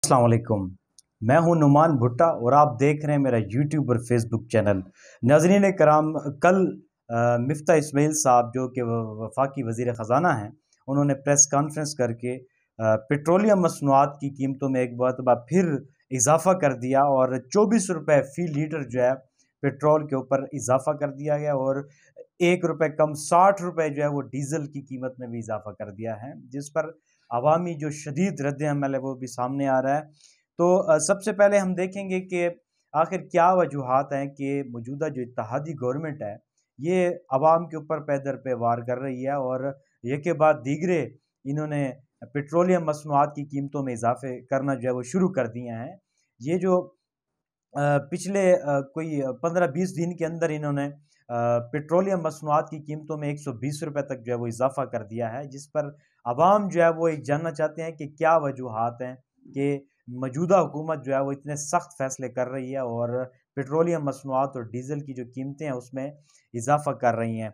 अस्सलाम वालेकुम। मैं हूं नुमान भुट्टा और आप देख रहे हैं मेरा यूट्यूब और फेसबुक चैनल। नाज़रीन कराम, कल मिफ्ता इस्माइल साहब जो कि वफाकी वज़ीर ख़ज़ाना हैं, उन्होंने प्रेस कॉन्फ्रेंस करके पेट्रोलियम मसनूआत की कीमतों में एक मरतबा फिर इजाफ़ा कर दिया और 24 रुपये फ़ी लीटर जो है पेट्रोल के ऊपर इजाफ़ा कर दिया गया और 1 रुपये कम 60 रुपये जो है वो डीज़ल की कीमत में भी इजाफ़ा कर दिया है, जिस पर अवामी जो शदीद रद्द-ए-अमल है वो भी सामने आ रहा है। तो सबसे पहले हम देखेंगे कि आखिर क्या वजूहात हैं कि मौजूदा जो इत्तेहादी गवर्नमेंट है, ये अवाम के ऊपर पै दर पे वार कर रही है और एक के बाद दीगरे इन्होंने पेट्रोलियम मसनूआत की कीमतों में इजाफ़े करना जो है वो शुरू कर दिए हैं। ये जो पिछले कोई 15-20 दिन के अंदर इन्होंने पेट्रोलियम मसनूआत की कीमतों में 120 रुपये तक जो है वो इजाफ़ा कर दिया है, जिस पर अवाम जो है वो एक जानना चाहते हैं कि क्या वजूहात हैं कि मौजूदा हुकूमत जो है वो इतने सख्त फैसले कर रही है और पेट्रोलियम मसनूआत और डीज़ल की जो कीमतें हैं उसमें इजाफ़ा कर रही हैं।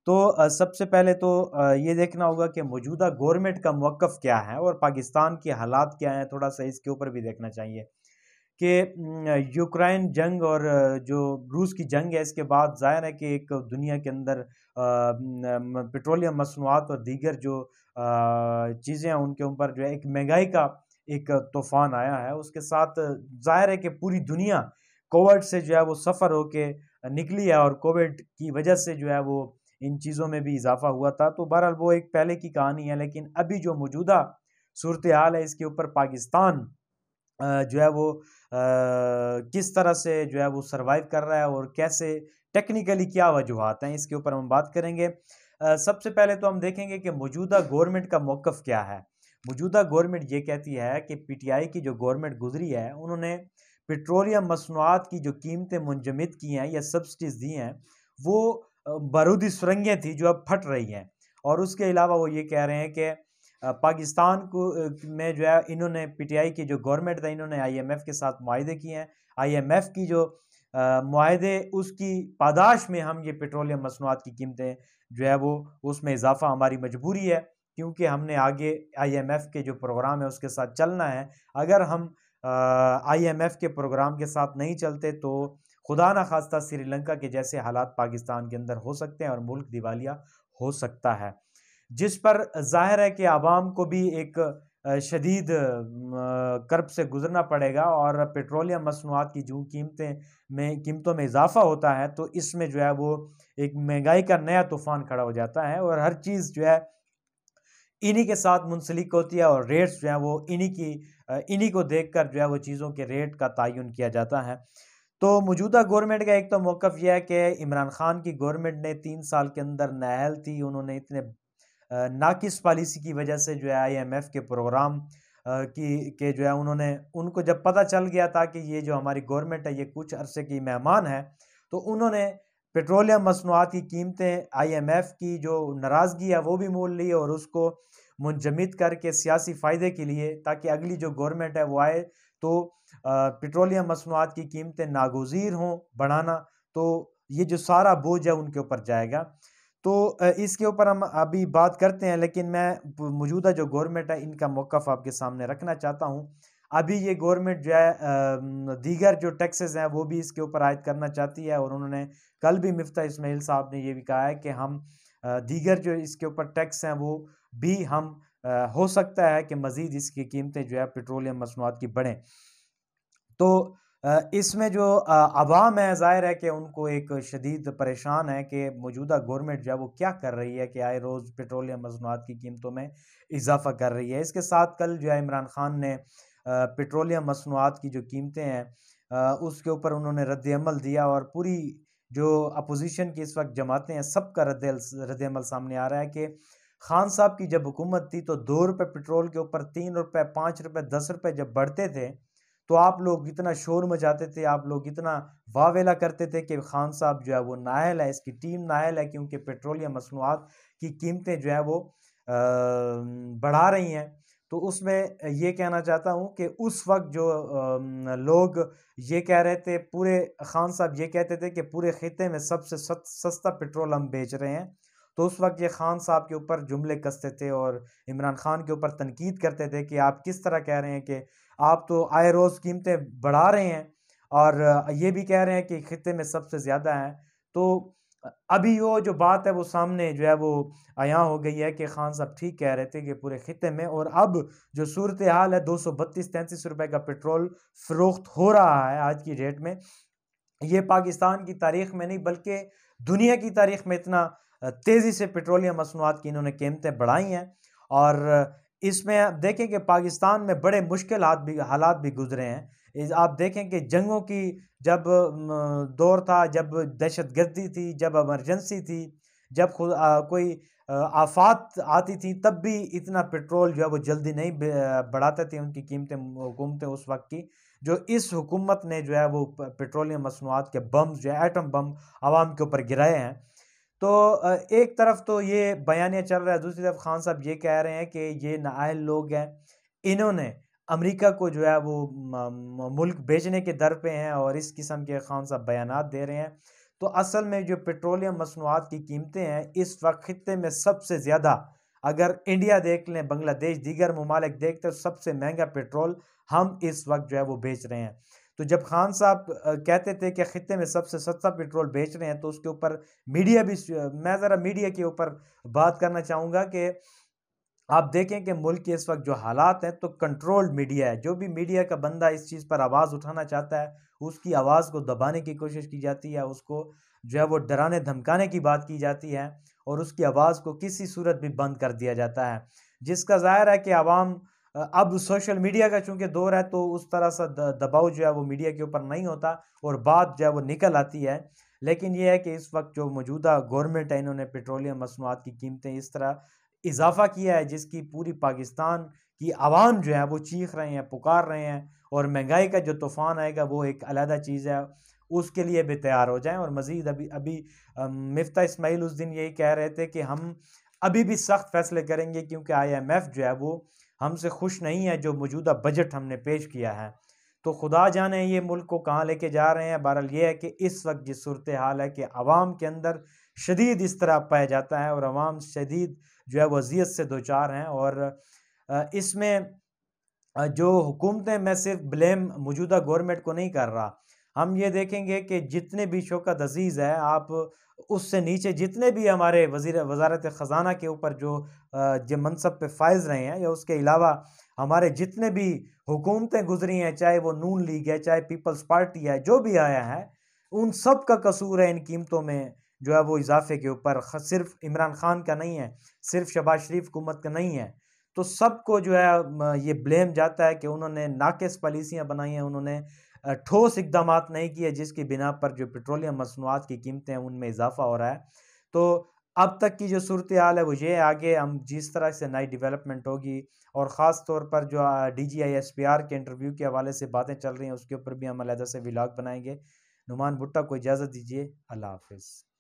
तो सबसे पहले तो ये देखना होगा कि मौजूदा गवर्नमेंट का मौक़िफ़ क्या है और पाकिस्तान के हालात क्या हैं, थोड़ा-सा इसके ऊपर भी देखना चाहिए। कि यूक्रेन जंग और जो रूस की जंग है, इसके बाद ज़ाहिर है कि एक दुनिया के अंदर पेट्रोलियम मसनूआत और दीगर जो चीज़ें हैं उनके ऊपर जो है एक महंगाई का एक तूफ़ान आया है। उसके साथ ज़ाहिर है कि पूरी दुनिया कोविड से जो है वो सफ़र होके निकली है और कोविड की वजह से जो है वो इन चीज़ों में भी इजाफ़ा हुआ था। तो बहरहाल वो एक पहले की कहानी है, लेकिन अभी जो मौजूदा सूरत हाल है इसके ऊपर पाकिस्तान जो है वो किस तरह से जो है वो सर्वाइव कर रहा है और कैसे टेक्निकली क्या वजूहात हैं, इसके ऊपर हम बात करेंगे। सबसे पहले तो हम देखेंगे कि मौजूदा गवर्नमेंट का मौक़िफ़ क्या है। मौजूदा गवर्नमेंट ये कहती है कि पीटीआई की जो गवर्नमेंट गुजरी है, उन्होंने पेट्रोलियम मसनूआत की जो कीमतें मुंजमद की हैं या सब्सिडीज़ दी हैं, वो बारूदी सुरंगें थी जो अब फट रही हैं। और उसके अलावा वो ये कह रहे हैं कि पाकिस्तान को में जो है इन्होंने पीटीआई की जो गवर्नमेंट है, इन्होंने आईएमएफ के साथ मुआहदे किए हैं। आईएमएफ की जो मुआहदे उसकी पादाश में हम ये पेट्रोलियम मसनूआत की कीमतें जो है वो उसमें इजाफ़ा हमारी मजबूरी है, क्योंकि हमने आगे आईएमएफ के जो प्रोग्राम है उसके साथ चलना है। अगर हम आईएमएफ के प्रोग्राम के साथ नहीं चलते तो खुदा ना खास्ता श्रीलंका के जैसे हालात पाकिस्तान के अंदर हो सकते हैं और मुल्क दिवालिया हो सकता है। जिस पर ज़ाहिर है कि आवाम को भी एक शदीद कर्ब से गुज़रना पड़ेगा और पेट्रोलियम मसनूआत की जो कीमतों में इज़ाफ़ा होता है, तो इसमें जो है वो एक महंगाई का नया तूफ़ान खड़ा हो जाता है और हर चीज़ जो है इन्हीं के साथ मुंसलिक होती है और रेट्स जो हैं वो इन्हीं को देखकर जो है वो चीज़ों के रेट का तयन किया जाता है। तो मौजूदा गवर्नमेंट का एक तो मौक़िफ़ ये है कि इमरान खान की गवर्नमेंट ने 3 साल के अंदर नाअहल थी, उन्होंने इतने नाक़िस पॉलिसी की वजह से जो है आईएमएफ के प्रोग्राम की के जो है उन्होंने उनको जब पता चल गया था कि ये जो हमारी गवर्नमेंट है ये कुछ अरसे की मेहमान है, तो उन्होंने पेट्रोलियम मसनूआत की कीमतें आईएमएफ की जो नाराज़गी है वो भी मोल ली और उसको मुंजमद करके सियासी फ़ायदे के लिए, ताकि अगली जो गवर्नमेंट है वो आए तो पेट्रोलियम मसनूआत की कीमतें नागुज़ीर हों बढ़ाना, तो ये जो सारा बोझ है उनके ऊपर जाएगा। तो इसके ऊपर हम अभी बात करते हैं, लेकिन मैं मौजूदा जो गवर्नमेंट है इनका मौक़िफ़ आपके सामने रखना चाहता हूँ। अभी ये गवर्नमेंट जो है दीगर जो टैक्सेस हैं वो भी इसके ऊपर आयद करना चाहती है और उन्होंने कल भी मिफ्ता इस्माइल साहब ने ये भी कहा है कि हम दीगर जो इसके ऊपर टैक्स हैं वो भी हम हो सकता है कि मज़ीद इसकी कीमतें जो है पेट्रोलियम मसनूआत की बढ़ें। तो इसमें जो अवाम है ज़ाहिर है कि उनको एक शदीद परेशान है कि मौजूदा गवर्नमेंट जो है वो क्या कर रही है कि आए रोज़ पेट्रोलियम मसनूआत की कीमतों में इजाफ़ा कर रही है। इसके साथ कल जो है इमरान खान ने पेट्रोलियम मसनूआत की जो कीमतें हैं उसके ऊपर उन्होंने रद्द-ए-अमल दिया और पूरी जो अपोज़िशन की इस वक़्त जमातें हैं सबका रद्द-ए-अमल सामने आ रहा है कि खान साहब की जब हुकूमत थी तो ₹2 पेट्रोल के ऊपर ₹3, ₹5, ₹10 जब बढ़ते थे, तो आप लोग इतना शोर मचाते थे, आप लोग इतना वाह-वेला करते थे कि खान साहब जो है वो नाअहल है, इसकी टीम नाअहल है, क्योंकि पेट्रोलियम मसनूआत की कीमतें जो है वो बढ़ा रही हैं। तो उसमें ये कहना चाहता हूँ कि उस वक़्त जो लोग ये कह रहे थे, पूरे खान साहब ये कहते थे कि पूरे खित्ते में सबसे सस्ता पेट्रोल हम बेच रहे हैं। तो उस वक़्त ये खान साहब के ऊपर जुमले कसते थे और इमरान खान के ऊपर तनकीद करते थे कि आप किस तरह कह रहे हैं कि आप तो आए रोज़ कीमतें बढ़ा रहे हैं और ये भी कह रहे हैं कि खित्ते में सबसे ज़्यादा है। तो अभी वो जो बात है वो सामने जो है वो अयां हो गई है कि खान साहब ठीक कह रहे थे कि पूरे खित्ते में, और अब जो सूरत हाल है 232-33 रुपए का पेट्रोल फ़रोख्त हो रहा है आज की डेट में। ये पाकिस्तान की तारीख में नहीं बल्कि दुनिया की तारीख में इतना तेज़ी से पेट्रोलियम मसनूआत की इन्होंने कीमतें बढ़ाई हैं। और इसमें आप देखें कि पाकिस्तान में बड़े मुश्किल हालात भी गुजरे हैं। आप देखें कि जंगों की जब दौर था, जब दहशतगर्दी थी, जब इमरजेंसी थी, जब कोई आफात आती थी, तब भी इतना पेट्रोल जो है वो जल्दी नहीं बढ़ाते थे उनकी कीमतें, हुकूमतें उस वक्त की। जो इस हुकूमत ने जो है वो पेट्रोलियम मसनूआत के बम्स जो है एटम बम आवाम के ऊपर गिराए हैं। तो एक तरफ तो ये बयानिया चल रहा है, दूसरी तरफ खान साहब ये कह रहे हैं कि ये नाअहल लोग हैं, इन्होंने अमेरिका को जो है वो मुल्क बेचने के दर पे हैं और इस किस्म के खान साहब बयानात दे रहे हैं। तो असल में जो पेट्रोलियम मसनूआत की कीमतें हैं इस वक्त खित्ते में सबसे ज़्यादा, अगर इंडिया देख लें, बांग्लादेश, दीगर ममालिक देखते, तो सबसे महंगा पेट्रोल हम इस वक्त जो है वो बेच रहे हैं। तो जब खान साहब कहते थे कि खित्ते में सबसे सस्ता पेट्रोल बेच रहे हैं, तो उसके ऊपर मीडिया भी, मैं ज़रा मीडिया के ऊपर बात करना चाहूँगा कि आप देखें कि मुल्क के इस वक्त जो हालात हैं, तो कंट्रोल्ड मीडिया है। जो भी मीडिया का बंदा इस चीज़ पर आवाज़ उठाना चाहता है, उसकी आवाज़ को दबाने की कोशिश की जाती है, उसको जो है वो डराने धमकाने की बात की जाती है और उसकी आवाज़ को किसी सूरत भी बंद कर दिया जाता है। जिसका ज़ाहिर है कि आवाम अब सोशल मीडिया का चूँकि दौर है, तो उस तरह से दबाव जो है वो मीडिया के ऊपर नहीं होता और बात जो है वो निकल आती है। लेकिन ये है कि इस वक्त जो मौजूदा गवर्नमेंट है, इन्होंने पेट्रोलियम मसनूआत की कीमतें इस तरह इजाफ़ा किया है जिसकी पूरी पाकिस्तान की आवाम जो है वो चीख रहे हैं, पुकार रहे हैं। और महंगाई का जो तूफ़ान आएगा वो एक अलहदा चीज़ है, उसके लिए भी तैयार हो जाएँ। और मज़ीद अभी अभी मिफ्ता इस्माइल उस दिन यही कह रहे थे कि हम अभी भी सख्त फैसले करेंगे क्योंकि IMF जो है वो हमसे खुश नहीं है जो मौजूदा बजट हमने पेश किया है। तो खुदा जाने ये मुल्क को कहाँ लेके जा रहे हैं। बहरहाल ये है कि इस वक्त जिस सूरत हाल है कि अवाम के अंदर शदीद इज़्तिराब पाया जाता है और अवाम शदीद जो है वो अज़ियत से दो चार हैं। और इसमें जो हुकूमतें, मैं सिर्फ ब्लेम मौजूदा गवर्नमेंट को नहीं कर रहा, हम ये देखेंगे कि जितने भी शौकत अजीज़ है, आप उससे नीचे जितने भी हमारे वज़ारत ख़ज़ाना के ऊपर जो मनसब पे फाइज़ रहे हैं, या उसके अलावा हमारे जितने भी हुकूमतें गुजरी हैं, चाहे वो नून लीग है, चाहे पीपल्स पार्टी है, जो भी आया है, उन सब का कसूर है इन कीमतों में जो है वो इजाफे के ऊपर। सिर्फ इमरान खान का नहीं है, सिर्फ शहबाज शरीफ हुकूमत का नहीं है। तो सबको जो है ये ब्लेम जाता है कि उन्होंने नाक़िस पॉलिसियाँ बनाई हैं, उन्होंने ठोस इक़दामात नहीं किए जिसकी बिना पर जो पेट्रोलियम मसनूआत की कीमतें हैं उनमें इजाफ़ा हो रहा है। तो अब तक की जो सूरत हाल है वो ये है, आगे हम जिस तरह से नई डेवलपमेंट होगी और ख़ास तौर पर जो DGI SPR के इंटरव्यू के हवाले से बातें चल रही हैं उसके ऊपर भी हम अलहदा से व्लॉग बनाएंगे। नुमान भुट्टा को इजाज़त दीजिए। अल्लाह हाफ़िज़।